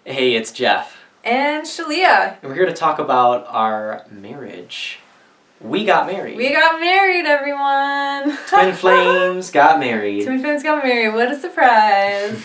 Hey, it's Jeff. And Shaleia. And we're here to talk about our marriage. We got married. We got married, everyone. Twin Flames got married. Twin Flames got married. What a surprise.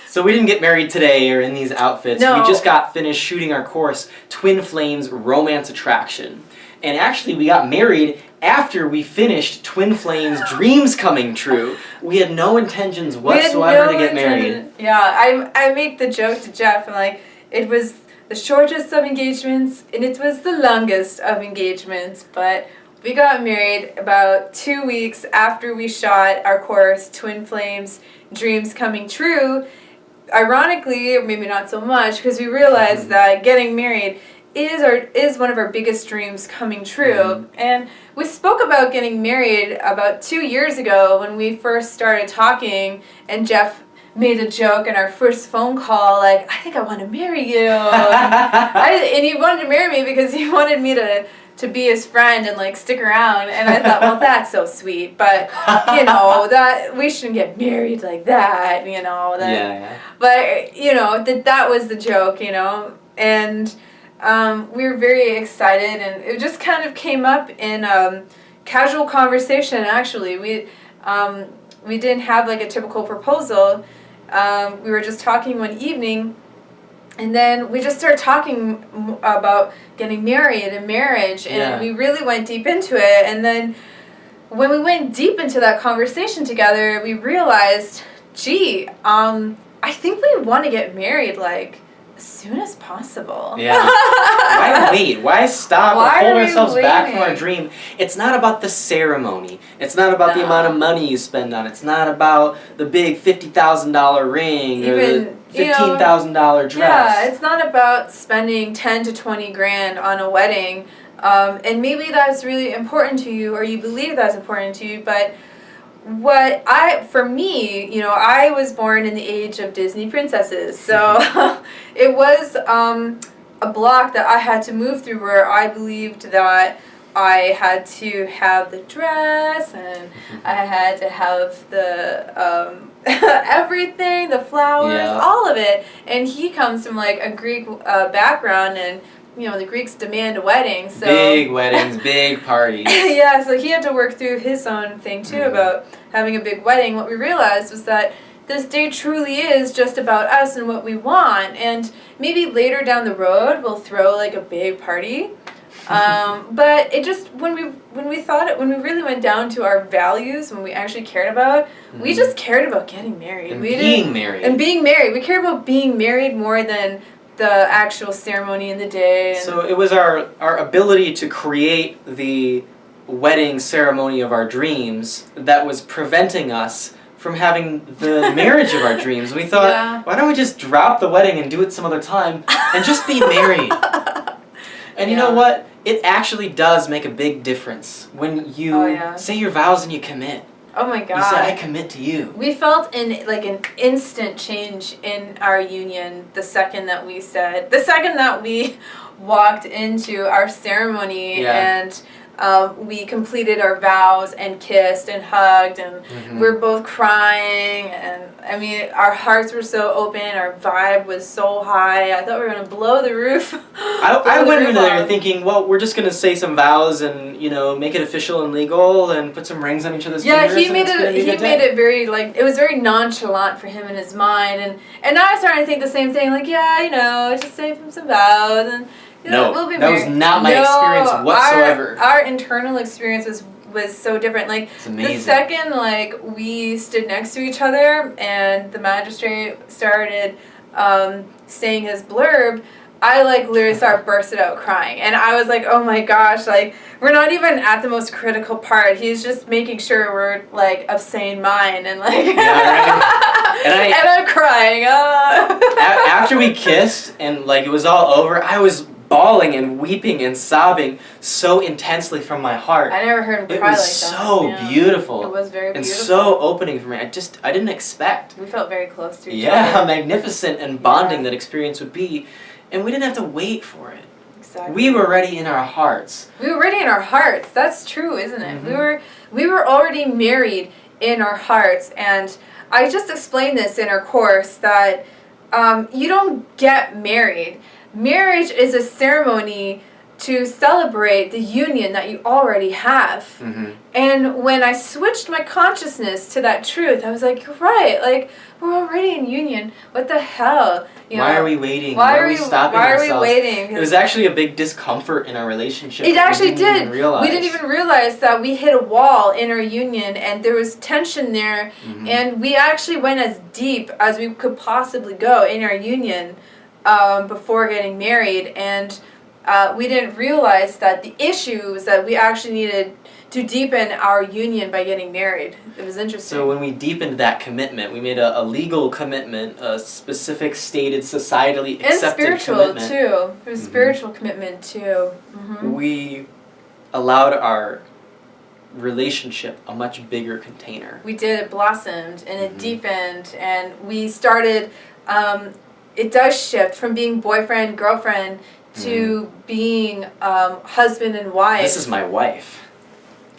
So we didn't get married today or in these outfits. No. We just got finished shooting our course, Twin Flames Romance Attraction. And actually, we got married after we finished Twin Flames Dreams Coming True. We had no intentions whatsoever to get married. Yeah, I made the joke to Jeff. I'm like, it was the shortest of engagements, and it was the longest of engagements. But we got married about 2 weeks after we shot our course, Twin Flames Dreams Coming True. Ironically, or maybe not so much, because we realized that getting married is one of our biggest dreams coming true. And we spoke about getting married about 2 years ago when we first started talking, and Jeff made a joke in our first phone call, like, I think I want to marry you. And he wanted to marry me because he wanted me to be his friend and like stick around. And I thought, well, that's so sweet, but that we shouldn't get married like that, But that was the joke, and we were very excited, and it just kind of came up in casual conversation. Actually, we didn't have like a typical proposal. We were just talking one evening, and then we just started talking about getting married and marriage, and we really went deep into it. And then when we went deep into that conversation together, we realized, I think we want to get married like as soon as possible. Yeah. Why wait? Why stop or hold ourselves back from our dream? It's not about the ceremony. It's not about the amount of money you spend on it. It's not about the big $50,000 ring or the $15,000 dress. Yeah, it's not about spending 10 to 20 grand on a wedding. And maybe that's really important to you, or you believe that's important to you, but for me, I was born in the age of Disney princesses, so it was a block that I had to move through where I believed that I had to have the dress, and I had to have the everything, the flowers, all of it. And he comes from like a Greek background, and the Greeks demand a wedding, so big weddings, big parties. Yeah, so he had to work through his own thing too about having a big wedding. What we realized was that this day truly is just about us and what we want, and maybe later down the road we'll throw like a big party. But it just when we really went down to our values, when we actually cared about, we just cared about getting married and being married. We cared about being married more than the actual ceremony in the day. So it was our ability to create the wedding ceremony of our dreams that was preventing us from having the marriage of our dreams. We thought, why don't we just drop the wedding and do it some other time and just be married? And you know what? It actually does make a big difference when you say your vows and you commit. Oh my God. You said, I commit to you. We felt an instant change in our union the second that we walked into our ceremony, and we completed our vows and kissed and hugged, and we were both crying, and I mean, our hearts were so open, our vibe was so high. I thought we were going to blow the roof. I went into there thinking, well, we're just going to say some vows and, make it official and legal and put some rings on each other's fingers. Yeah, he made it very, it was very nonchalant for him in his mind, and now I started to think the same thing, just say some vows, and we'll be married. That was not my experience whatsoever. Our internal experience was so different. It's amazing. The second we stood next to each other and the magistrate started saying his blurb, I literally started bursted out crying, and I was like, oh my gosh, we're not even at the most critical part. He's just making sure we're of sane mind, and and I'm crying. After we kissed and it was all over, I was bawling and weeping and sobbing so intensely from my heart. I never heard him cry like that. It was so beautiful. It was very beautiful. And so opening for me. I didn't expect. We felt very close to each other. Yeah, how magnificent and bonding that experience would be. And we didn't have to wait for it. Exactly. We were ready in our hearts. We were ready in our hearts. That's true, isn't it? We were already married in our hearts. And I just explained this in our course that you don't get married. Marriage is a ceremony to celebrate the union that you already have. Mm-hmm. And when I switched my consciousness to that truth, I was like, you're right, like, we're already in union. What the hell? Why are we waiting? Why are we stopping ourselves? Why are we waiting? It was actually a big discomfort in our relationship. It actually did. We didn't even realize that we hit a wall in our union, and there was tension there, mm-hmm. and we actually went as deep as we could possibly go in our union before getting married, and we didn't realize that the issues that we actually needed to deepen our union by getting married. It was interesting. So when we deepened that commitment, we made a legal commitment, a specific, stated, societally accepted commitment. And spiritual, too. There was spiritual commitment, too. Mm-hmm. We allowed our relationship a much bigger container. We did. It blossomed, and it deepened, and we started... it does shift from being boyfriend, girlfriend, to being husband and wife. This is my wife.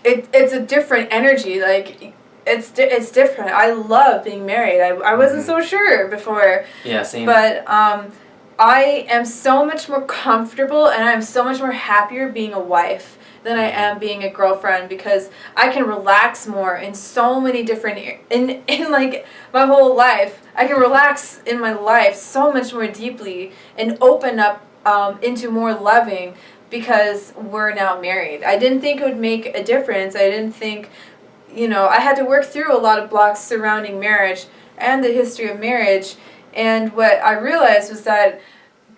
It's a different energy. Like, it's different. I love being married. I wasn't so sure before. Yeah, same. But I am so much more comfortable, and I'm so much more happier being a wife than I am being a girlfriend, because I can relax more in so many different in like my whole life. I can relax in my life so much more deeply and open up into more loving, because we're now married. I didn't think it would make a difference. I didn't think, I had to work through a lot of blocks surrounding marriage and the history of marriage. And what I realized was that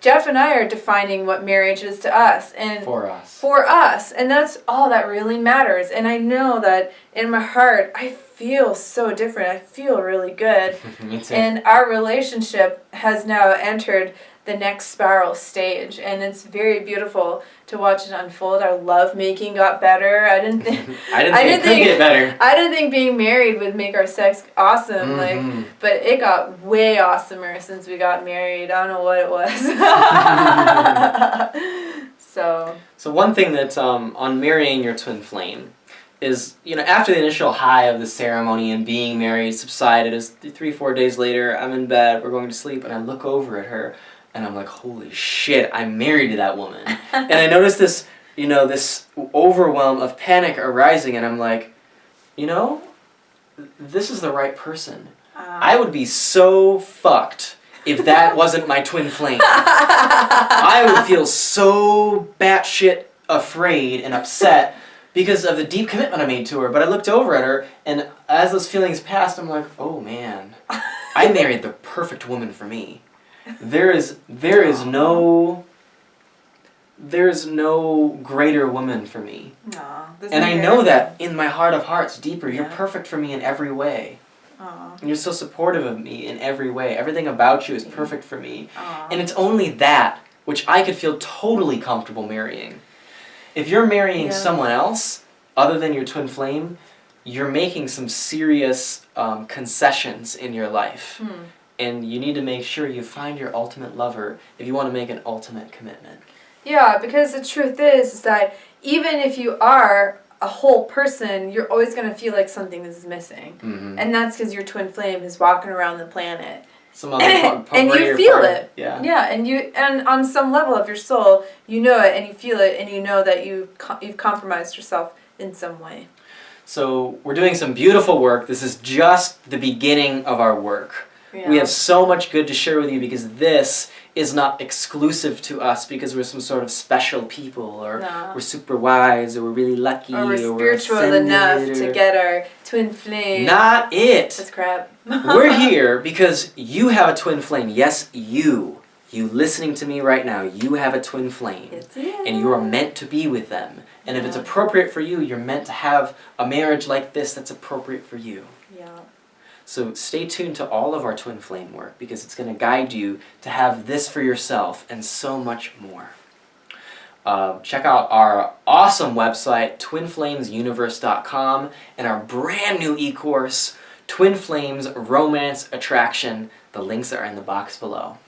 Jeff and I are defining what marriage is to us. And for us. For us. And that's all that really matters. And I know that in my heart, I feel so different. I feel really good. Me too. And our relationship has now entered the next spiral stage, and it's very beautiful to watch it unfold. Our love making got better. I didn't think it could get better. I didn't think being married would make our sex awesome, but it got way awesomer since we got married. I don't know what it was. So one thing that's on marrying your twin flame is, after the initial high of the ceremony and being married subsided, is 3-4 days later, I'm in bed, we're going to sleep, and I look over at her. And I'm like, holy shit, I'm married to that woman. And I noticed this, this overwhelm of panic arising, and I'm like, this is the right person. I would be so fucked if that wasn't my twin flame. I would feel so batshit afraid and upset because of the deep commitment I made to her. But I looked over at her, and as those feelings passed, I'm like, oh man, I married the perfect woman for me. There's no greater woman for me. And I know that in my heart of hearts, deeper, you're perfect for me in every way. And you're so supportive of me in every way. Everything about you is perfect for me. And it's only that which I could feel totally comfortable marrying. If you're marrying someone else other than your twin flame, you're making some serious concessions in your life. And you need to make sure you find your ultimate lover if you want to make an ultimate commitment. Yeah, because the truth is that even if you are a whole person, you're always going to feel like something is missing. And that's because your twin flame is walking around the planet. Some other and you feel it. Yeah. Yeah, and on some level of your soul, you know it and you feel it, and you know that you've compromised yourself in some way. So we're doing some beautiful work. This is just the beginning of our work. Yeah. We have so much good to share with you, because this is not exclusive to us because we're some sort of special people, or we're super wise, or we're really lucky, or we're spiritual ascended, enough to get our twin flame. Not it. That's crap. We're here because you have a twin flame. Yes, you listening to me right now, you have a twin flame. And you are meant to be with them. And if it's appropriate for you, you're meant to have a marriage like this that's appropriate for you. Yeah. So stay tuned to all of our twin flame work, because it's going to guide you to have this for yourself and so much more. Check out our awesome website, twinflamesuniverse.com, and our brand new e-course, Twin Flames Romance Attraction. The links are in the box below.